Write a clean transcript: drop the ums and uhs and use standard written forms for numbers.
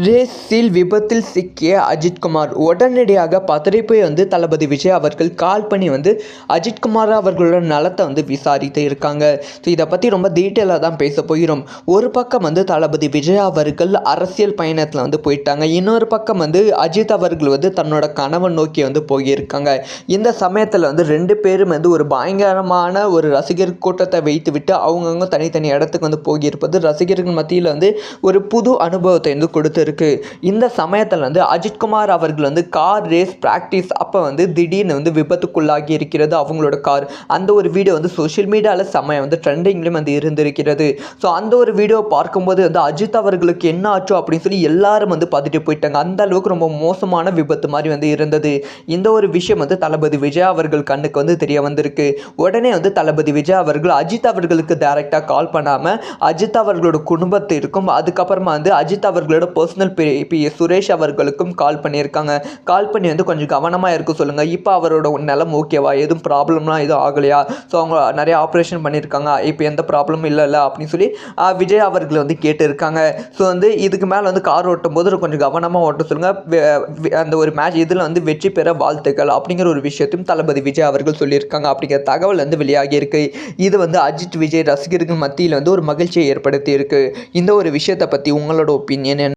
ரேஸில் விபத்தில் சிக்கிய அஜித்குமார் உடனடியாக பதறிப்போய் தளபதி விஜய் அவர்கள் கால் பண்ணி அஜித்குமார் அவர்களோட நலத்தை விசாரித்து இருக்காங்க. ஸோ இதை பற்றி ரொம்ப டீட்டெயிலாக தான் பேச போகிறோம். ஒரு பக்கம் தளபதி விஜய் அவர்கள் அரசியல் பயணத்தில் போயிட்டாங்க. இன்னொரு பக்கம் அஜித் அவர்கள் தன்னோட கணவன் நோக்கி போயிருக்காங்க. இந்த சமயத்தில் ரெண்டு பேரும் ஒரு பயங்கரமான ஒரு ரசிகர் கூட்டத்தை வைத்துவிட்டு அவங்கவுங்க தனித்தனி இடத்துக்கு போகியிருப்பது ரசிகர்கள் மத்தியில் ஒரு புது அனுபவத்தை கொடுத்து இருக்கு. இந்த சமயத்தில் அஜித்குமார் அவர்கள் கார் ரேஸ் பிராக்டிஸ் அப்போ திடீர்னு விபத்துக்குள்ளாகி இருக்கிறது அவங்களோட கார். அந்த ஒரு வீடியோ சோஷியல் மீடியாவில் செம்மையாக ட்ரெண்டிங்லேயும் இருந்திருக்கிறது. ஸோ அந்த ஒரு வீடியோ பார்க்கும்போது அஜித் அவர்களுக்கு என்ன ஆச்சோ அப்படின்னு சொல்லி எல்லாரும் பார்த்துட்டு போயிட்டாங்க. அந்த அளவுக்கு ரொம்ப மோசமான விபத்து மாதிரி இருந்தது. இந்த ஒரு விஷயம் தளபதி விஜய் அவர்கள் கண்ணுக்கு தெரிய வந்திருக்கு. உடனே தளபதி விஜய் அவர்கள் அஜித் அவர்களுக்கு டைரெக்டாக கால் பண்ணாமல் அஜித் அவர்களோட குடும்பத்திற்கும் அதுக்கப்புறமா அஜித் அவர்களோட பர்சனல் சுரேஷ் அவர்களுக்கும் கால் பண்ணியிருக்காங்க. கால் பண்ணி கொஞ்சம் கவனமாக இருக்க சொல்லுங்கள். இப்போ அவரோட நிலம் ஓகேவா, எதுவும் ப்ராப்ளம்லாம் எதுவும் ஆகலையா, ஸோ அவங்க நிறைய ஆப்ரேஷன் பண்ணியிருக்காங்க, இப்போ எந்த ப்ராப்ளமும் இல்லைல்ல அப்படின்னு சொல்லி விஜய் அவர்கள் கேட்டு இருக்காங்க. ஸோ இதுக்கு மேலே கார் ஓட்டும் போது கொஞ்சம் கவனமாக ஓட்ட சொல்லுங்கள். அந்த ஒரு மேட்ச் இதில் வெற்றி பெற வாழ்த்துக்கள் அப்படிங்கிற ஒரு விஷயத்தையும் தளபதி விஜய் அவர்கள் சொல்லியிருக்காங்க. அப்படிங்கிற தகவல் வெளியாகி இருக்கு. இது அஜித் விஜய் ரசிகர்கள் மத்தியில் ஒரு மகிழ்ச்சியை ஏற்படுத்தி இருக்கு. இந்த ஒரு விஷயத்தை பற்றி உங்களோட ஒப்பீனியன் என்ன?